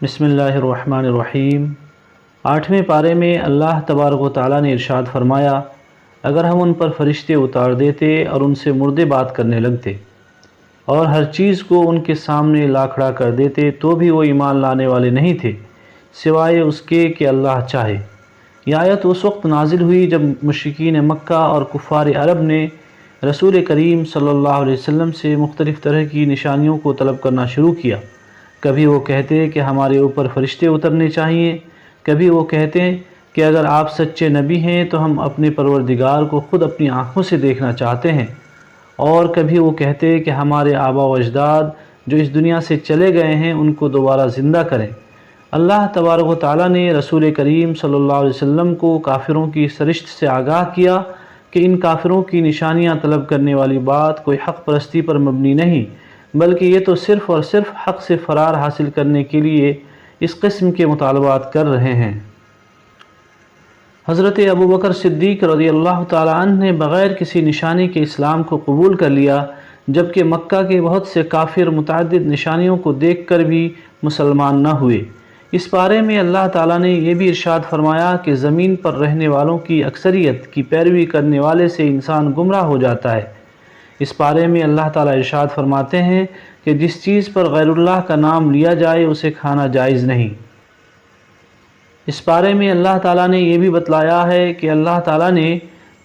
بسم اللہ الرحمن الرحیم۔ 8ویں پارے میں اللہ تبارک و تعالیٰ نے ارشاد فرمایا، اگر ہم ان پر فرشتے اتار دیتے اور ان سے مردے بات کرنے لگتے اور ہر چیز کو ان کے سامنے لا کھڑا کر دیتے تو بھی وہ ایمان لانے والے نہیں تھے سوائے اس کے کہ اللہ چاہے۔ یہ آیت اس وقت نازل ہوئی جب مشرکین مکہ اور کفار عرب نے رسول کریم صلی اللہ علیہ وسلم سے مختلف طرح کی نشانیوں کو طلب کرنا شروع کیا۔ کبھی وہ کہتے کہ ہمارے اوپر فرشتے اترنے چاہیے، کبھی وہ کہتے کہ اگر آپ سچے نبی ہیں تو ہم اپنے پروردگار کو خود اپنی آنکھوں سے دیکھنا چاہتے ہیں، اور کبھی وہ کہتے کہ ہمارے آبا و اجداد جو اس دنیا سے چلے گئے ہیں ان کو دوبارہ زندہ کریں۔ اللہ تبارک و تعالیٰ نے رسول کریم صلی اللہ علیہ وسلم کو کافروں کی سرشت سے آگاہ کیا کہ ان کافروں کی نشانیاں طلب کرنے والی بات کوئی حق پرستی پر مبنی نہیں، بلکہ یہ تو صرف اور صرف حق سے فرار حاصل کرنے کے لیے اس قسم کے مطالبات کر رہے ہیں۔ حضرت ابوبکر صدیق رضی اللہ تعالیٰ عنہ نے بغیر کسی نشانی کے اسلام کو قبول کر لیا، جبکہ مکہ کے بہت سے کافر متعدد نشانیوں کو دیکھ کر بھی مسلمان نہ ہوئے۔ اس پارے میں اللہ تعالیٰ نے یہ بھی ارشاد فرمایا کہ زمین پر رہنے والوں کی اکثریت کی پیروی کرنے والے سے انسان گمراہ ہو جاتا ہے۔ اس پارے میں اللہ تعالیٰ ارشاد فرماتے ہیں کہ جس چیز پر غیر اللہ کا نام لیا جائے اسے کھانا جائز نہیں۔ اس پارے میں اللہ تعالیٰ نے یہ بھی بتلایا ہے کہ اللہ تعالیٰ نے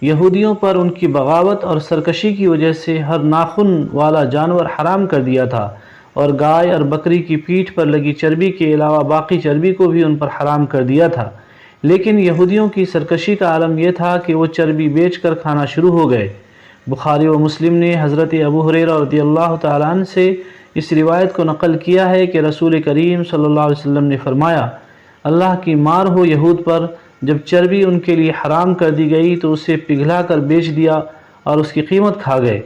یہودیوں پر ان کی بغاوت اور سرکشی کی وجہ سے ہر ناخن والا جانور حرام کر دیا تھا، اور گائے اور بکری کی پیٹھ پر لگی چربی کے علاوہ باقی چربی کو بھی ان پر حرام کر دیا تھا۔ لیکن یہودیوں کی سرکشی کا عالم یہ تھا کہ وہ چربی بیچ کر کھانا شروع ہو گئے۔ بخاری و مسلم نے حضرت ابو ہریرہ رضی اللہ تعالیٰ عنہ سے اس روایت کو نقل کیا ہے کہ رسول کریم صلی اللہ علیہ وسلم نے فرمایا، اللہ کی مار ہو یہود پر، جب چربی ان کے لیے حرام کر دی گئی تو اسے پگھلا کر بیچ دیا اور اس کی قیمت کھا گئے۔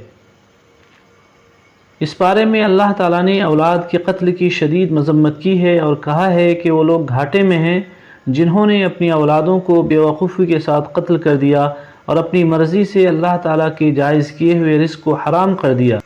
اس پارے میں اللہ تعالیٰ نے اولاد کے قتل کی شدید مذمت کی ہے اور کہا ہے کہ وہ لوگ گھاٹے میں ہیں جنہوں نے اپنی اولادوں کو بے وقوفی کے ساتھ قتل کر دیا اور اپنی مرضی سے اللہ تعالیٰ کے جائز کیے ہوئے رزق کو حرام کر دیا۔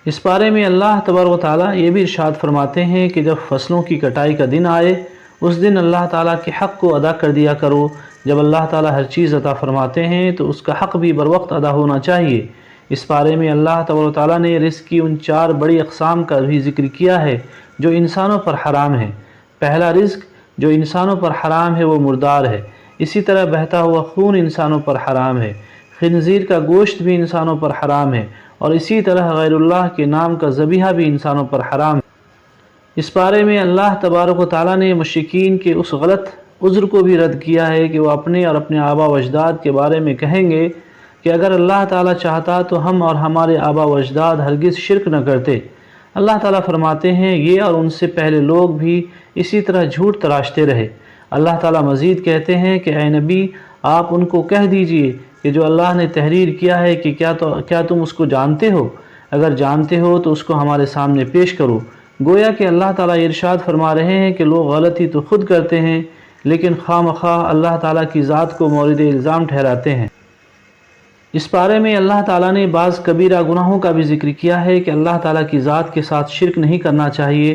اس پارے میں اللہ تبارک و تعالیٰ یہ بھی ارشاد فرماتے ہیں کہ جب فصلوں کی کٹائی کا دن آئے اس دن اللہ تعالیٰ کے حق کو ادا کر دیا کرو۔ جب اللہ تعالیٰ ہر چیز عطا فرماتے ہیں تو اس کا حق بھی بروقت ادا ہونا چاہیے۔ اس پارے میں اللہ تبارک و تعالیٰ نے رزق کی ان 4 بڑی اقسام کا بھی ذکر کیا ہے جو انسانوں پر حرام ہے۔ پہلا رزق جو انسانوں پر حرام ہے وہ مردار ہے، اسی طرح بہتا ہوا خون انسانوں پر حرام ہے، خنزیر کا گوشت بھی انسانوں پر حرام ہے، اور اسی طرح غیر اللہ کے نام کا ذبیحہ بھی انسانوں پر حرام ہے۔ اس پارے میں اللہ تبارک و تعالیٰ نے مشرکین کے اس غلط عذر کو بھی رد کیا ہے کہ وہ اپنے اور اپنے آبا و اجداد کے بارے میں کہیں گے کہ اگر اللہ تعالیٰ چاہتا تو ہم اور ہمارے آبا و اجداد ہرگز شرک نہ کرتے۔ اللہ تعالیٰ فرماتے ہیں یہ اور ان سے پہلے لوگ بھی اسی طرح جھوٹ تراشتے رہے۔ اللہ تعالیٰ مزید کہتے ہیں کہ اے نبی آپ ان کو کہہ دیجئے کہ جو اللہ نے تحریر کیا ہے کہ کیا تم اس کو جانتے ہو؟ اگر جانتے ہو تو اس کو ہمارے سامنے پیش کرو۔ گویا کہ اللہ تعالیٰ ارشاد فرما رہے ہیں کہ لوگ غلطی تو خود کرتے ہیں لیکن خواہ مخواہ اللہ تعالیٰ کی ذات کو مورد الزام ٹھہراتے ہیں۔ اس پارے میں اللہ تعالیٰ نے بعض کبیرہ گناہوں کا بھی ذکر کیا ہے کہ اللہ تعالیٰ کی ذات کے ساتھ شرک نہیں کرنا چاہیے،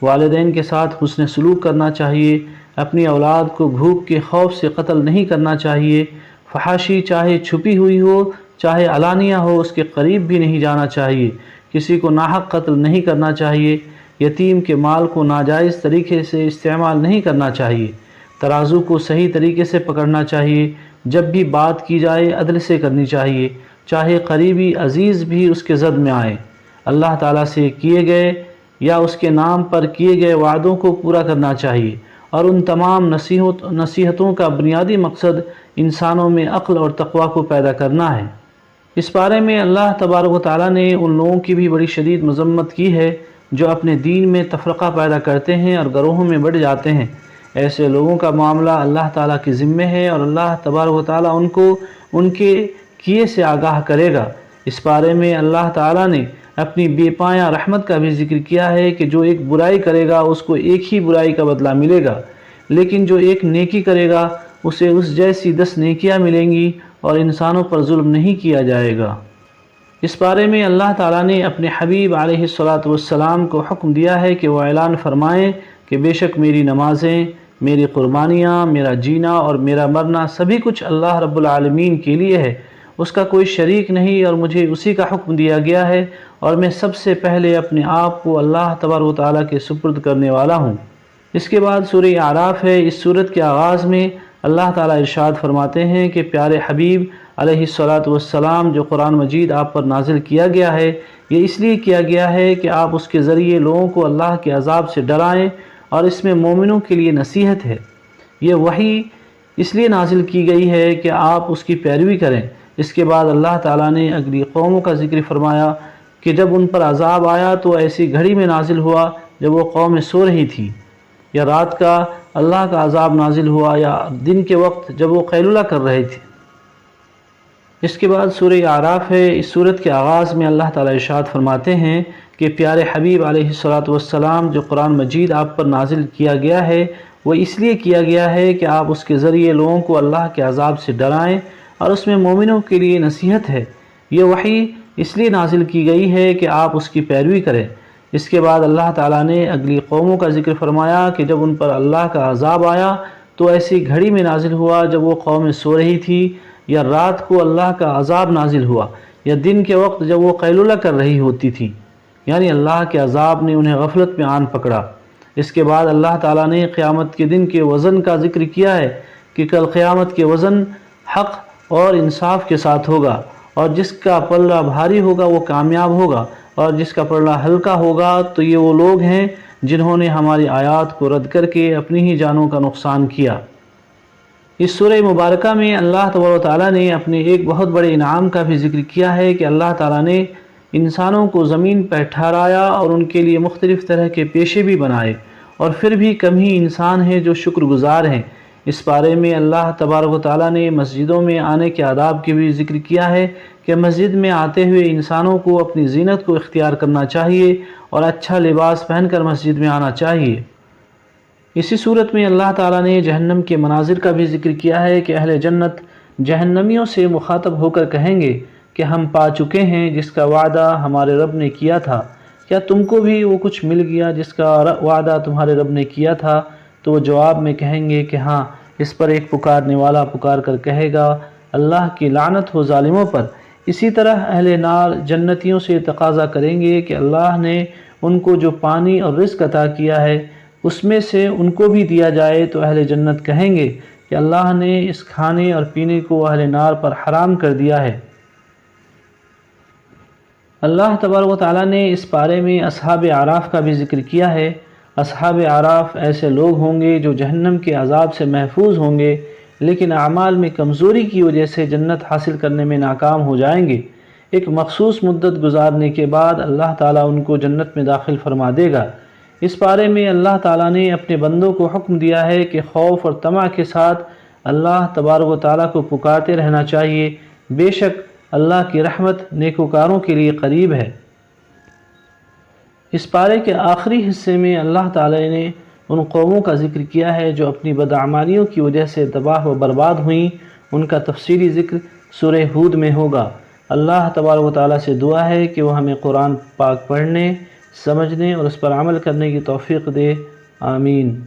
والدین کے ساتھ حسن سلوک کرنا چاہیے، اپنی اولاد کو بھوک کے خوف سے قتل نہیں کرنا چاہیے، فحاشی چاہے چھپی ہوئی ہو چاہے علانیہ ہو اس کے قریب بھی نہیں جانا چاہیے، کسی کو ناحق قتل نہیں کرنا چاہیے، یتیم کے مال کو ناجائز طریقے سے استعمال نہیں کرنا چاہیے، ترازو کو صحیح طریقے سے پکڑنا چاہیے، جب بھی بات کی جائے عدل سے کرنی چاہیے، چاہے قریبی عزیز بھی اس کے زد میں آئے، اللہ تعالیٰ سے کیے گئے یا اس کے نام پر کیے گئے وعدوں کو پورا کرنا چاہیے، اور ان تمام نصیحتوں کا بنیادی مقصد انسانوں میں عقل اور تقوی کو پیدا کرنا ہے۔ اس بارے میں اللہ تبارک و تعالیٰ نے ان لوگوں کی بھی بڑی شدید مذمت کی ہے جو اپنے دین میں تفرقہ پیدا کرتے ہیں اور گروہوں میں بٹ جاتے ہیں۔ ایسے لوگوں کا معاملہ اللہ تعالیٰ کے ذمے ہے اور اللہ تبارک و تعالیٰ ان کو ان کے کیے سے آگاہ کرے گا۔ اس بارے میں اللہ تعالیٰ نے اپنی بے پایاں رحمت کا بھی ذکر کیا ہے کہ جو ایک برائی کرے گا اس کو ایک ہی برائی کا بدلہ ملے گا، لیکن جو ایک نیکی کرے گا اسے اس جیسی 10 نیکیاں ملیں گی اور انسانوں پر ظلم نہیں کیا جائے گا۔ اس بارے میں اللہ تعالیٰ نے اپنے حبیب علیہ الصلاۃ والسلام کو حکم دیا ہے کہ وہ اعلان فرمائیں کہ بے شک میری نمازیں، میری قربانیاں، میرا جینا اور میرا مرنا سبھی کچھ اللہ رب العالمین کے لیے ہے، اس کا کوئی شریک نہیں، اور مجھے اسی کا حکم دیا گیا ہے، اور میں سب سے پہلے اپنے آپ کو اللہ تبارک و تعالیٰ کے سپرد کرنے والا ہوں۔ اس کے بعد سورہ اعراف ہے۔ اس سورت کے آغاز میں اللہ تعالیٰ ارشاد فرماتے ہیں کہ پیارے حبیب علیہ السلام جو قرآن مجید آپ پر نازل کیا گیا ہے، یہ اس لیے کیا گیا ہے کہ آپ اس کے ذریعے لوگوں کو اللہ کے عذاب سے ڈرائیں، اور اس میں مومنوں کے لیے نصیحت ہے۔ یہ وحی اس لیے نازل کی گئی ہے کہ آپ اس کی پیروی کریں۔ اس کے بعد اللہ تعالیٰ نے اگلی قوموں کا ذکر فرمایا کہ جب ان پر عذاب آیا تو ایسی گھڑی میں نازل ہوا جب وہ قوم سو رہی تھی، یا رات کا اللہ کا عذاب نازل ہوا، یا دن کے وقت جب وہ قیلولہ کر رہے تھے۔ اس کے بعد سورہ اعراف ہے۔ اس سورت کے آغاز میں اللہ تعالیٰ ارشاد فرماتے ہیں کہ پیارے حبیب علیہ السلام جو قرآن مجید آپ پر نازل کیا گیا ہے، وہ اس لیے کیا گیا ہے کہ آپ اس کے ذریعے لوگوں کو اللہ کے عذاب سے ڈرائیں، اور اس میں مومنوں کے لیے نصیحت ہے۔ یہ وحی اس لیے نازل کی گئی ہے کہ آپ اس کی پیروی کریں۔ اس کے بعد اللہ تعالیٰ نے اگلی قوموں کا ذکر فرمایا کہ جب ان پر اللہ کا عذاب آیا تو ایسی گھڑی میں نازل ہوا جب وہ قوم سو رہی تھی، یا رات کو اللہ کا عذاب نازل ہوا، یا دن کے وقت جب وہ قیلولہ کر رہی ہوتی تھی، یعنی اللہ کے عذاب نے انہیں غفلت میں آن پکڑا۔ اس کے بعد اللہ تعالیٰ نے قیامت کے دن کے وزن کا ذکر کیا ہے کہ کل قیامت کے وزن حق اور انصاف کے ساتھ ہوگا، اور جس کا پلڑا بھاری ہوگا وہ کامیاب ہوگا، اور جس کا پلڑا ہلکا ہوگا تو یہ وہ لوگ ہیں جنہوں نے ہماری آیات کو رد کر کے اپنی ہی جانوں کا نقصان کیا۔ اس سورہ مبارکہ میں اللہ تبارک و تعالیٰ نے اپنے ایک بہت بڑے انعام کا بھی ذکر کیا ہے کہ اللہ تعالیٰ نے انسانوں کو زمین پر ٹھہرایا اور ان کے لیے مختلف طرح کے پیشے بھی بنائے، اور پھر بھی کم ہی انسان ہیں جو شکر گزار ہیں۔ اس بارے میں اللہ تبارک و تعالیٰ نے مسجدوں میں آنے کے آداب کی بھی ذکر کیا ہے کہ مسجد میں آتے ہوئے انسانوں کو اپنی زینت کو اختیار کرنا چاہیے اور اچھا لباس پہن کر مسجد میں آنا چاہیے۔ اسی صورت میں اللہ تعالیٰ نے جہنم کے مناظر کا بھی ذکر کیا ہے کہ اہل جنت جہنمیوں سے مخاطب ہو کر کہیں گے کہ ہم پا چکے ہیں جس کا وعدہ ہمارے رب نے کیا تھا، کیا تم کو بھی وہ کچھ مل گیا جس کا وعدہ تمہارے رب نے کیا تھا؟ تو وہ جواب میں کہیں گے کہ ہاں۔ اس پر ایک پکارنے والا پکار کر کہے گا اللہ کی لعنت ہو ظالموں پر۔ اسی طرح اہل نار جنتیوں سے تقاضا کریں گے کہ اللہ نے ان کو جو پانی اور رزق عطا کیا ہے اس میں سے ان کو بھی دیا جائے، تو اہل جنت کہیں گے کہ اللہ نے اس کھانے اور پینے کو اہل نار پر حرام کر دیا ہے۔ اللہ تبارک و تعالیٰ نے اس بارے میں اصحاب اعراف کا بھی ذکر کیا ہے۔ اصحاب اعراف ایسے لوگ ہوں گے جو جہنم کے عذاب سے محفوظ ہوں گے، لیکن اعمال میں کمزوری کی وجہ سے جنت حاصل کرنے میں ناکام ہو جائیں گے۔ ایک مخصوص مدت گزارنے کے بعد اللہ تعالیٰ ان کو جنت میں داخل فرما دے گا۔ اس بارے میں اللہ تعالیٰ نے اپنے بندوں کو حکم دیا ہے کہ خوف اور طمع کے ساتھ اللہ تبارک و تعالیٰ کو پکارتے رہنا چاہیے، بے شک اللہ کی رحمت نیکوکاروں کے لیے قریب ہے۔ اس پارے کے آخری حصے میں اللہ تعالیٰ نے ان قوموں کا ذکر کیا ہے جو اپنی بدعمالیوں کی وجہ سے تباہ و برباد ہوئیں۔ ان کا تفصیلی ذکر سورہ ہود میں ہوگا۔ اللہ تبارک و تعالیٰ سے دعا ہے کہ وہ ہمیں قرآن پاک پڑھنے، سمجھنے اور اس پر عمل کرنے کی توفیق دے۔ آمین۔